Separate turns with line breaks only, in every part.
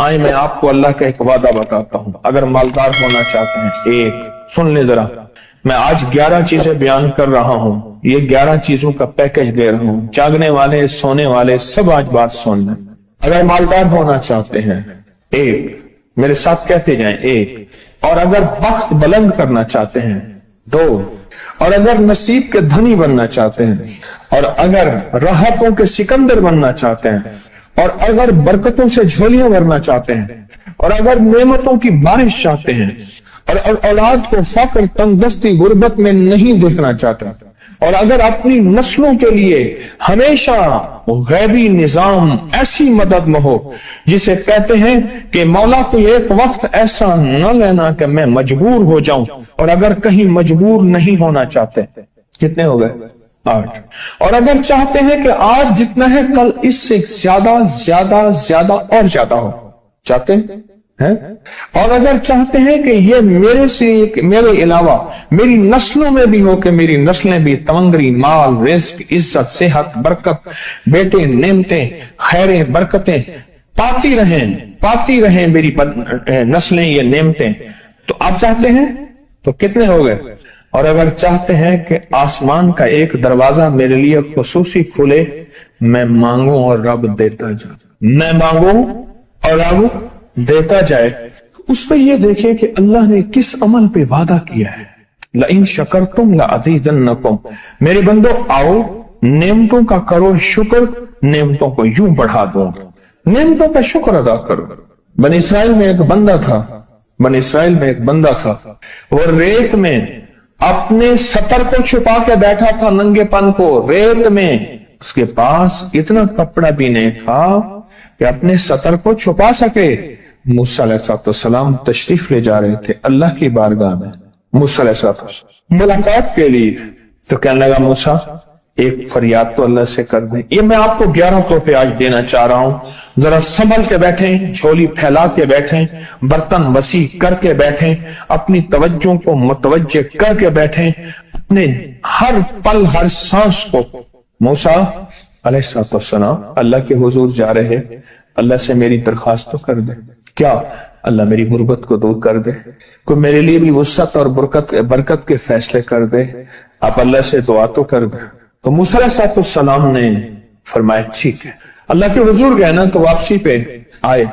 آئے میں آپ کو اللہ کا ایک وعدہ بتاتا ہوں، اگر مالدار ہونا چاہتے ہیں، ایک سن لیں ذرا، میں آج 11 چیزیں بیان کر رہا ہوں، یہ 11 چیزوں کا پیکج دے رہا ہوں، جاگنے والے سونے والے سب آج بات سن لیں۔ اگر مالدار ہونا چاہتے ہیں، ایک، میرے ساتھ کہتے جائیں، ایک، اور اگر بخت بلند کرنا چاہتے ہیں، دو، اور اگر نصیب کے دھنی بننا چاہتے ہیں، اور اگر راحتوں کے سکندر بننا چاہتے ہیں، اور اگر برکتوں سے جھولیاں بھرنا چاہتے ہیں، اور اگر نعمتوں کی بارش چاہتے ہیں، اور اولاد کو فقر، تنگ دستی، غربت میں نہیں دیکھنا چاہتے، اور اگر اپنی نسلوں کے لیے ہمیشہ غیبی نظام ایسی مدد میں ہو جسے کہتے ہیں کہ مولا کو ایک وقت ایسا نہ لینا کہ میں مجبور ہو جاؤں، اور اگر کہیں مجبور نہیں ہونا چاہتے، کتنے ہو گئے؟ 8۔ اور اگر چاہتے ہیں کہ آج جتنا ہے کل اس سے زیادہ زیادہ زیادہ اور زیادہ ہو، چاہتے ہیں؟ اور اگر چاہتے ہیں کہ یہ میرے علاوہ میری نسلوں میں بھی ہو، کہ میری نسلیں بھی تمنگری، مال، رزق، عزت، صحت، برکت، بیٹے، نعمتیں، خیریں، برکتیں پاتی رہیں میری نسلیں، یہ نعمتیں، تو آپ چاہتے ہیں تو کتنے ہو گئے؟ اور اگر چاہتے ہیں کہ آسمان کا ایک دروازہ میرے لیے خصوصی کھلے، میں مانگوں اور رب دیتا جائے، میں مانگوں اور رب دیتا جائے، اس پہ یہ دیکھیں کہ اللہ نے کس عمل پہ وعدہ کیا ہے۔ لَإِن شَكَرْتُمْ لَأَزِيدَنَّكُمْ، میرے بندو آؤ نعمتوں کا کرو شکر، نعمتوں کو یوں بڑھا دوں، نعمتوں کا شکر ادا کرو۔ بنی اسرائیل میں ایک بندہ تھا، وہ ریت میں اپنے سطر کو چھپا کے بیٹھا تھا، ننگے پن کو ریت میں، اس کے پاس اتنا کپڑا بھی نہیں تھا کہ اپنے سطر کو چھپا سکے۔ موسیٰ علیہ السلام تشریف لے جا رہے تھے اللہ کی بارگاہ میں، موسیٰ علیہ السلام ملاقات کے لیے، تو کہنے لگا موسیٰ ایک فریاد تو اللہ سے کر دیں۔ یہ میں آپ کو 11 تحفے آج دینا چاہ رہا ہوں، ذرا سنبھل کے بیٹھیں، جھولی پھیلا کے بیٹھیں، برتن وسیع کر کے بیٹھیں، اپنی توجہ کو متوجہ کر کے بیٹھیں، اپنے ہر پل ہر سانس کو۔ موسیٰ علیہ السلام اللہ کے حضور جا رہے، اللہ سے میری درخواست تو کر دے، کیا اللہ میری غربت کو دور کر دے، کوئی میرے لیے بھی وسعت اور برکت کے فیصلے کر دے، آپ اللہ سے دعا تو کر دے۔ تو موسیٰ علیہ السلام نے فرمایا ٹھیک ہے، اللہ کے حضور گئے نا تو واپسی پہ آئے،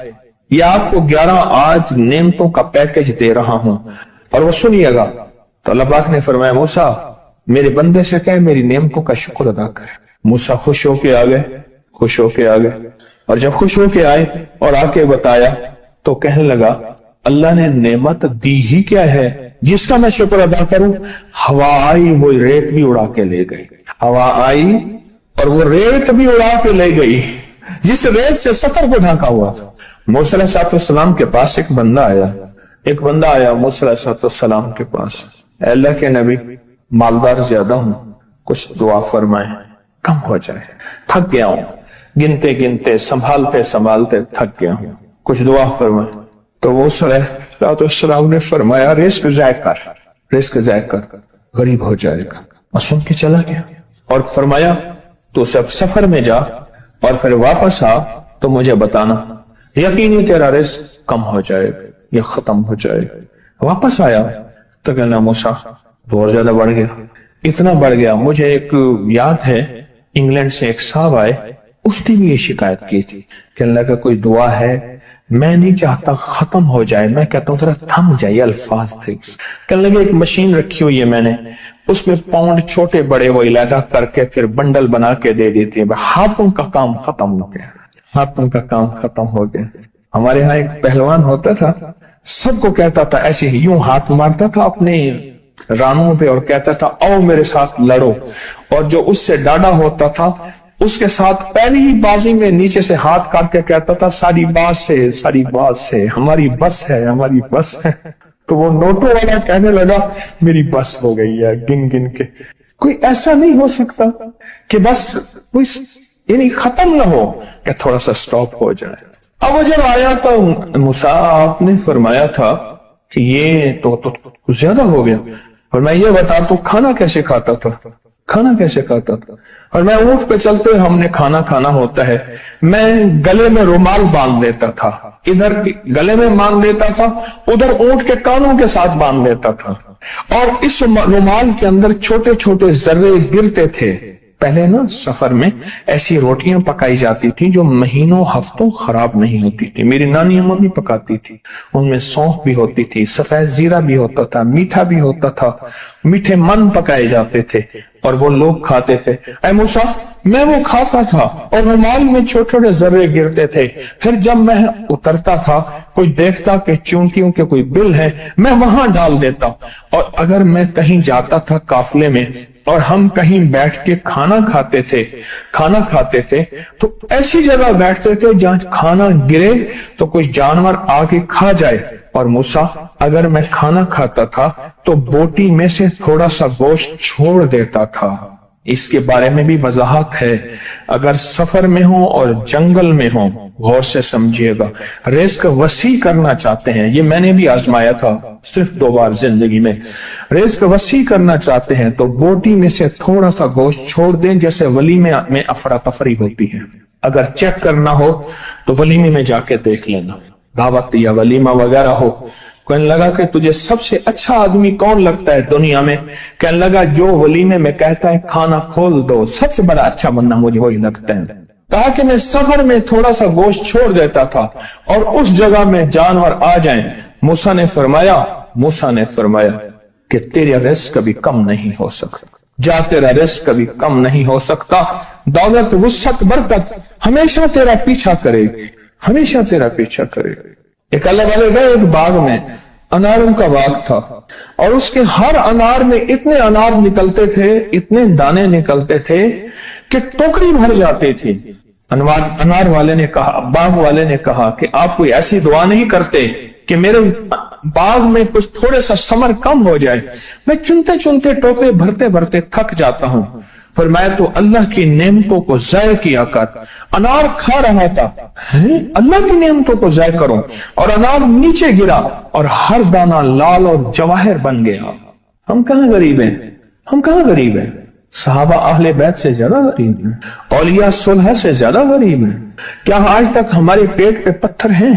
یہ آپ کو 11 آج نعمتوں کا پیکج دے رہا ہوں، اور وہ سنیے گا۔ تو اللہ پاک نے فرمایا موسیٰ میرے بندے سے کہے میری نعمتوں کا شکر ادا کرے۔ موسیٰ خوش ہو کے آ گئے، اور جب خوش ہو کے آئے اور آ کے بتایا تو کہنے لگا اللہ نے نعمت دی ہی کیا ہے جس کا میں شکر ادا کروں؟ ہوا آئی وہ ریت بھی اڑا کے لے گئی، ہوا آئی اور وہ ریت بھی اڑا کے لے گئی جس ریت سے سطر کو ڈھانکا ہوا تھا۔ موسیٰ علیہ السلام کے پاس ایک بندہ آیا موسیٰ علیہ السلام کے پاس، اے اللہ کے نبی مالدار زیادہ ہوں، کچھ دعا فرمائیں، کم ہو جائے، تھک گیا ہوں، گنتے سنبھالتے تھک گیا ہوں، کچھ دعا فرمائیں۔ تو موسیٰ علیہ السلام نے فرمایا رزق ضائع کر، غریب ہو جائے گا، اور سن کے چلا گیا، اور فرمایا تو سب سفر میں جا اور پھر واپس آ تو مجھے بتانا، یقینی تیرا رزق کم ہو جائے گا یا ختم ہو جائے گا۔ واپس آیا تو کہنا موسیٰ بہت زیادہ بڑھ گیا، اتنا بڑھ گیا، مجھے ایک یاد ہے انگلینڈ سے ایک صاحب آئے، اس نے بھی یہ شکایت کی تھی، کہنے لگا کوئی دعا ہے، میں نہیں چاہتا ختم ہو جائے، میں کہتا ہوں ذرا تھم جائے، الفاظ تھے۔ کہنے لگا ایک مشین رکھی ہوئی ہے میں نے، اس میں پاؤنڈ چھوٹے بڑے وہ علیحدہ کر کے پھر بنڈل بنا کے دے دیتی ہے، ہاتھوں کا کام ختم ہو گیا۔ ہمارے ہاں ایک پہلوان ہوتا تھا، سب کو کہتا تھا ایسے ہی، یوں ہاتھ مارتا تھا اپنے رانوں پہ اور کہتا تھا آؤ میرے ساتھ لڑو، اور جو اس سے ڈاڈا ہوتا تھا اس کے ساتھ پہلی ہی بازی میں نیچے سے ہاتھ کاٹ کے کہتا تھا ساری بات سے ہماری بس ہے۔ تو وہ نوٹوں والا کہنے لگا میری بس ہو گئی ہے، گن کے۔ کوئی ایسا نہیں ہو سکتا کہ بس کوئی یعنی ختم نہ ہو، کہ تھوڑا سا سٹاپ ہو جائے۔ اب وہ جب آیا تو موسیٰ آپ نے فرمایا تھا کہ یہ تو زیادہ ہو گیا، اور میں یہ بتا تو کھانا کیسے کھاتا تھا؟ کھانا کیسے کھاتا تھا؟ اور میں اونٹ پہ چلتے ہم نے کھانا کھانا ہوتا ہے، میں گلے میں رومال باندھ لیتا تھا، ادھر گلے میں باندھ لیتا تھا، ادھر اونٹ کے کانوں کے ساتھ باندھ لیتا تھا، اور اس رومال کے اندر چھوٹے چھوٹے ذرے گرتے تھے۔ پہلے نا سفر میں ایسی روٹیاں پکائی جاتی تھی جو مہینوں ہفتوں خراب نہیں ہوتی تھی، میری نانی اماں بھی پکاتی تھی، ان میں سونف بھی ہوتی تھی، سفید زیرہ بھی ہوتا تھا، میٹھا بھی ہوتا تھا، میٹھے من پکائے جاتے تھے اور وہ لوگ کھاتے تھے۔ اے موسیٰ، میں وہ کھاتا تھا اور رومال میں چھوٹے چھوٹے ذرے گرتے تھے، پھر جب میں اترتا تھا کوئی دیکھتا کہ چونٹیوں کے کوئی بل ہے، میں وہاں ڈال دیتا، اور اگر میں کہیں جاتا تھا قافلے میں اور ہم کہیں بیٹھ کے کھانا کھاتے تھے تو ایسی جگہ بیٹھتے تھے جہاں کھانا گرے تو کوئی جانور آ کے کھا جائے، اور موسیٰ اگر میں کھانا کھاتا تھا تو بوٹی میں سے تھوڑا سا گوشت چھوڑ دیتا تھا۔ اس کے بارے میں بھی وضاحت ہے، اگر سفر میں ہو اور جنگل میں ہو، غور سے سمجھیے گا، رزق وسیع کرنا چاہتے ہیں، یہ میں نے بھی آزمایا تھا صرف 2 بار زندگی میں، رزق وسیع کرنا چاہتے ہیں تو بوٹی میں سے تھوڑا سا گوشت چھوڑ دیں، جیسے ولیمے میں افراتفری ہوتی ہے۔ اگر چیک کرنا ہو تو ولیمے میں جا کے دیکھ لینا، دعوت یا ولیمہ وغیرہ ہو، کہنے لگا کہ تجھے سب سے اچھا آدمی کون لگتا ہے دنیا میں؟ کہنے لگا جو ولیمے میں کہتا ہے کھانا کھول دو، سب سے بڑا اچھا بندہ مجھے وہی لگتا ہے۔ کہا کہ میں سفر میں تھوڑا سا گوشت چھوڑ دیتا تھا اور اس جگہ میں جانور آ جائیں۔ موسیٰ نے فرمایا کہ تیرا رزق کبھی کم نہیں ہو سکتا، جا تیرا رزق کبھی کم نہیں ہو سکتا، دولت وسعت برکت ہمیشہ تیرا پیچھا کرے گی، ہمیشہ تیرا پیچھا کرے گی۔ ایک اللہ والے گئے ایک باغ میں، اناروں کا باغ تھا، اور اس کے ہر انار میں اتنے انار نکلتے تھے، اتنے دانے نکلتے تھے کہ ٹوکری بھر جاتی تھی۔ انار والے نے کہا، باغ والے نے کہا کہ آپ کوئی ایسی دعا نہیں کرتے کہ میرے باغ میں کچھ تھوڑے سا ثمر کم ہو جائے، میں چنتے چنتے ٹوکرے بھرتے بھرتے تھک جاتا ہوں، فرمایا تو اللہ کی نعمتوں کو ضائع کیا کر۔ انار کھا رہا تھا، اللہ کی نعمتوں کو ضائع کروں، اور انار نیچے گرا اور ہر دانہ لال اور جواہر بن گیا۔ ہم کہاں غریب ہیں؟ صحابہ اہل بیت سے زیادہ غریب ہیں، اولیاء صلح سے زیادہ غریب ہیں۔ کیا آج تک ہمارے پیٹ پہ پتھر ہیں؟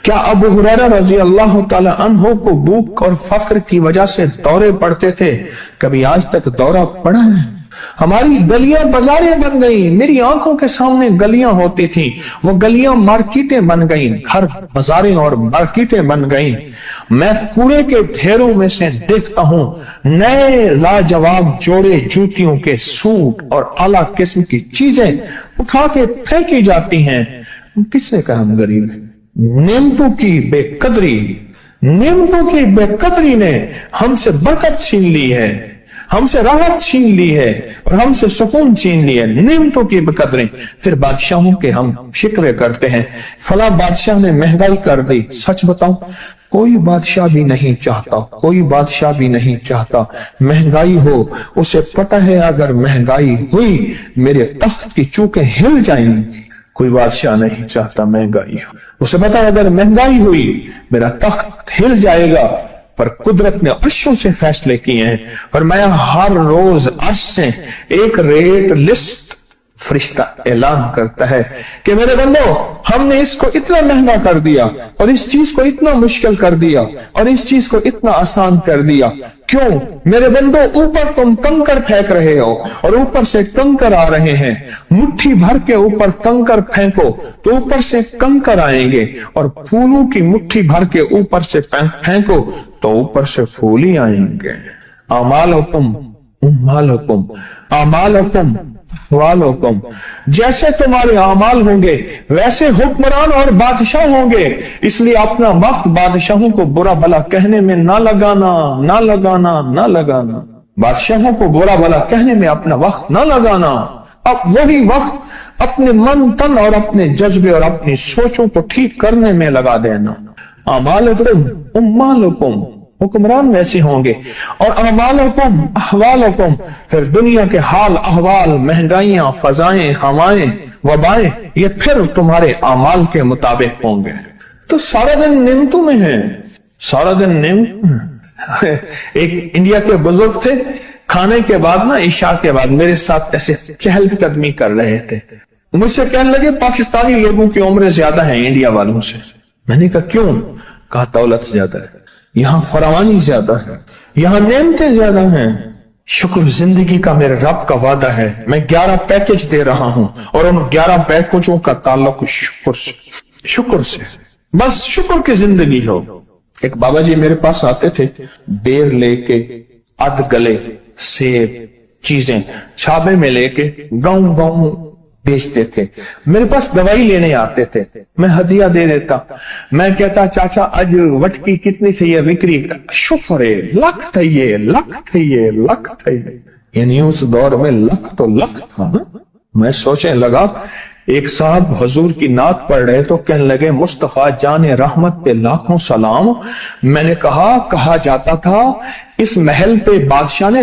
کیا ابو ہریرہ رضی اللہ تعالی عنہ کو بھوک اور فقر کی وجہ سے دورے پڑتے تھے؟ کبھی آج تک دورہ پڑا ہے؟ ہماری گلیاں بازاریں بن گئیں، میری آنکھوں کے سامنے گلیاں ہوتی تھیں، وہ گلیاں مارکیٹیں بن گئیں، گھر بازاریں اور مارکیٹیں بن گئیں۔ میں کوڑے کے ڈھیروں میں سے دیکھتا ہوں نئے لاجواب جوڑے جوتیوں کے سوٹ اور اعلیٰ قسم کی چیزیں اٹھا کے پھینکی جاتی ہیں۔ کس نے کہا ہم غریب ہیں؟ نعمتوں کی بے قدری نے ہم سے برکت چھین لی ہے، ہم سے راحت چھین لی ہے اور ہم سے سکون چھین لی ہے، نعمتوں کی بے قدری۔ پھر بادشاہوں کے ہم شکوے کرتے ہیں، فلاں بادشاہ نے مہنگائی کر دی۔ سچ بتاؤں، کوئی بادشاہ بھی نہیں چاہتا مہنگائی ہو، اسے پتہ ہے اگر مہنگائی ہوئی میرے تخت کی چوکیں ہل جائیں گی۔ کوئی بادشاہ نہیں چاہتا مہنگائی ہو، اسے پتہ ہے اگر مہنگائی ہوئی میرا تخت ہل جائے گا، پر قدرت نے عرشوں سے فیصلے کیے ہیں۔ فرمایا ہر روز عرش سے ایک ریٹ لسٹ فرشتہ اعلان کرتا ہے کہ میرے بندو، ہم نے اس کو اتنا مہنگا کر دیا اور اس چیز کو اتنا مشکل کر دیا اور اس چیز کو اتنا آسان کر دیا، کیوں میرے بندو؟ اوپر تم کنکر پھینک رہے ہو اور اوپر سے کنکر آ رہے ہیں، مٹھی بھر کے اوپر کنکر پھینکو تو اوپر سے کنکر آئیں گے، اور پھولوں کی مٹھی بھر کے اوپر سے پھینکو تو اوپر سے پھول ہی آئیں گے۔ اعمالکم، جیسے تمہارے اعمال ہوں گے ویسے حکمران اور بادشاہ ہوں گے، اس لیے اپنا وقت بادشاہوں کو برا بھلا کہنے میں نہ لگانا، بادشاہوں کو برا بھلا کہنے میں اپنا وقت نہ لگانا، اب وہی وقت اپنے من تن اور اپنے جذبے اور اپنی سوچوں کو ٹھیک کرنے میں لگا دینا۔ اعمالکم، حکمران ویسے ہوں گے، اور اعمالکم احوالکم، پھر دنیا کے حال احوال، مہنگائیاں، فضائیں، ہوائیں، وبائیں، یہ پھر تمہارے اعمال کے مطابق ہوں گے۔ تو سارا دن نعمتوں میں ہے، سارا دن نعمت۔ ایک انڈیا کے بزرگ تھے، کھانے کے بعد نا عشاء کے بعد میرے ساتھ ایسے چہل قدمی کر رہے تھے. مجھ سے کہنے لگے پاکستانی لوگوں کی عمریں زیادہ ہیں انڈیا والوں سے. میں نے کہا کیوں؟ کہا دولت زیادہ ہے, یہاں فراوانی زیادہ ہے, یہاں نعمتیں زیادہ ہیں. شکر زندگی کا میرے رب کا وعدہ ہے, میں 11 پیکج دے رہا ہوں اور ان 11 پیکجوں کا تعلق شکر سے. بس شکر کی زندگی ہو. ایک بابا جی میرے پاس آتے تھے, بیر لے کے, ادھ گلے سیب چیزیں چھابے میں لے کے گاؤں گاؤں بیچتے تھے. میرے پاس دوائی لینے آتے تھے, میں ہدیہ دے دیتا. میں کہتا چاچا اج وٹکی کتنی تھی یہ وکری؟ شکر ہے, لکھ تھے, لکھ تھے, لکھ تھے. یعنی اس دور میں لکھ تو لکھ تھا نا. میں سوچنے لگا, ایک صاحب حضور کی نعت پڑھ رہے تو کہنے لگے مصطفیٰ جان رحمت پہ لاکھوں سلام. میں نے کہا جاتا تھا اس محل پہ بادشاہ نے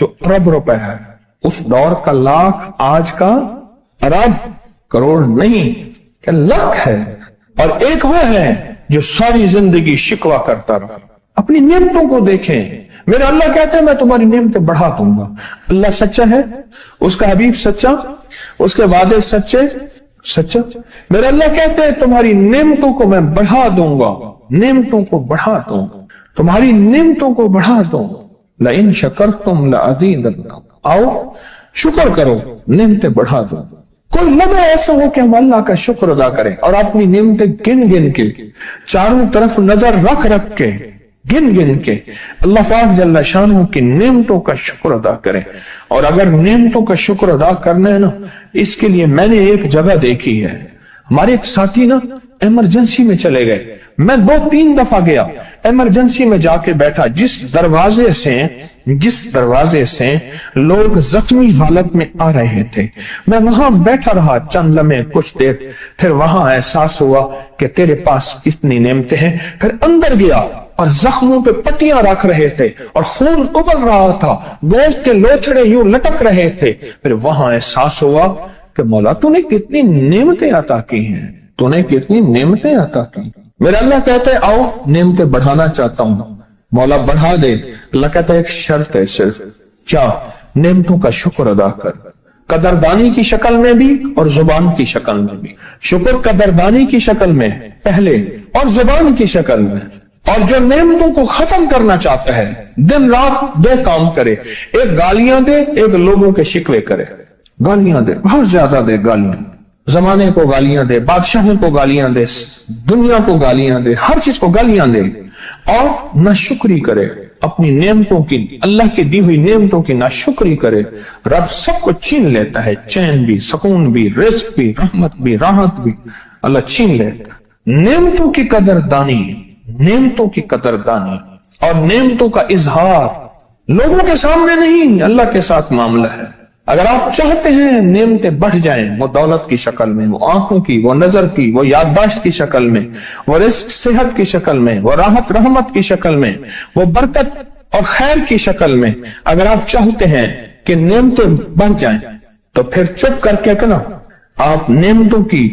جو ارب روپے ہے. اس دور کا لاکھ آج کا ارب کروڑ نہیں کہ لاکھ ہے. اور ایک وہ ہے جو ساری زندگی شکوہ کرتا رہا. اپنی نعمتوں کو دیکھیں. میرا اللہ کہتے ہیں میں تمہاری نعمتیں بڑھا دوں گا. اللہ سچا ہے, اس کا حبیب سچا, اس کے وعدے سچا. میرا اللہ کہتے ہیں تمہاری نعمتوں کو میں بڑھا دوں گا, نعمتوں کو بڑھا دوں گا, تمہاری نعمتوں کو بڑھا دوں گا. لئن شکرتم لأزیدنکم, آؤ شکر کرو, نعمتیں بڑھا دوں. کوئی لمحہ ایسا ہو کہ ہم اللہ کا شکر ادا کریں اور اپنی نعمتیں گن گن کے, چاروں طرف نظر رکھ کے, گن گن کے اللہ پاک جل شانہ کی نعمتوں کا شکر ادا کریں. اور اگر نعمتوں کا شکر ادا کرنا ہے نا, اس کے لیے میں نے ایک جگہ دیکھی ہے. ہمارے ایک ساتھی نا ایمرجنسی میں چلے گئے. میں 2-3 دفعہ گیا, ایمرجنسی میں جا کے بیٹھا. جس دروازے سے لوگ زخمی حالت میں آ رہے تھے, میں وہاں بیٹھا رہا چند لمحے, کچھ دیر. پھر وہاں احساس ہوا کہ تیرے پاس کتنی نعمتیں ہیں. پھر اندر گیا اور زخموں پہ پٹیاں رکھ رہے تھے اور خون ابل رہا تھا, گوشت کے لوتھڑے یوں لٹک رہے تھے. پھر وہاں احساس ہوا کہ مولا تو نے کتنی نعمتیں عطا کی ہیں, تو نے کتنی نعمتیں عطا کی. میرا اللہ کہتا ہے آؤ نعمتیں بڑھانا چاہتا ہوں. مولا بڑھا دے. اللہ کہتا ہے ایک شرط ہے صرف, کیا؟ نعمتوں کا شکر ادا کر, قدردانی کی شکل میں بھی اور زبان کی شکل میں بھی. شکر قدردانی کی شکل میں پہلے اور زبان کی شکل میں. اور جو نعمتوں کو ختم کرنا چاہتا ہے دن رات 2 کام کرے, ایک گالیاں دے, ایک لوگوں کے شکوے کرے. گالیاں دے, بہت زیادہ دے گالیاں, زمانے کو گالیاں دے, بادشاہوں کو گالیاں دے, دنیا کو گالیاں دے, ہر چیز کو گالیاں دے. اور ناشکری کرے اپنی نعمتوں کی, اللہ کی دی ہوئی نعمتوں کی ناشکری کرے. رب سب کو چھین لیتا ہے, چین بھی, سکون بھی, رزق بھی, رحمت بھی, راحت بھی, اللہ چھین لیتا ہے. نعمتوں کی قدردانی, نعمتوں کی قدردانی اور نعمتوں کا اظہار لوگوں کے سامنے نہیں, اللہ کے ساتھ معاملہ ہے. اگر آپ چاہتے ہیں نعمتیں بڑھ جائیں, وہ دولت کی شکل میں, وہ آنکھوں کی, وہ نظر کی, وہ یادداشت کی شکل میں, وہ رزق صحت کی شکل میں, وہ راحت رحمت کی شکل میں, وہ برکت اور خیر کی شکل میں, اگر آپ چاہتے ہیں کہ نعمتیں بڑھ جائیں تو پھر چپ کر کے کہنا آپ نعمتوں کی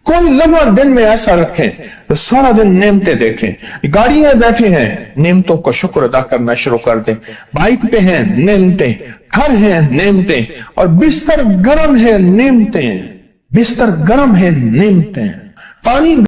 کوئی لمحہ دن میں ایسا رکھیں تو سارا دن نعمتیں دیکھیں. گاڑی میں بیٹھے ہیں, نعمتوں کا شکر ادا کرنا شروع کر دیں. بائک پہ ہیں, نعمتیں. گھر ہیں, نعمتیں. اور بستر گرم ہے, نعمتیں. بستر گرم ہے, نعمتیں. پانی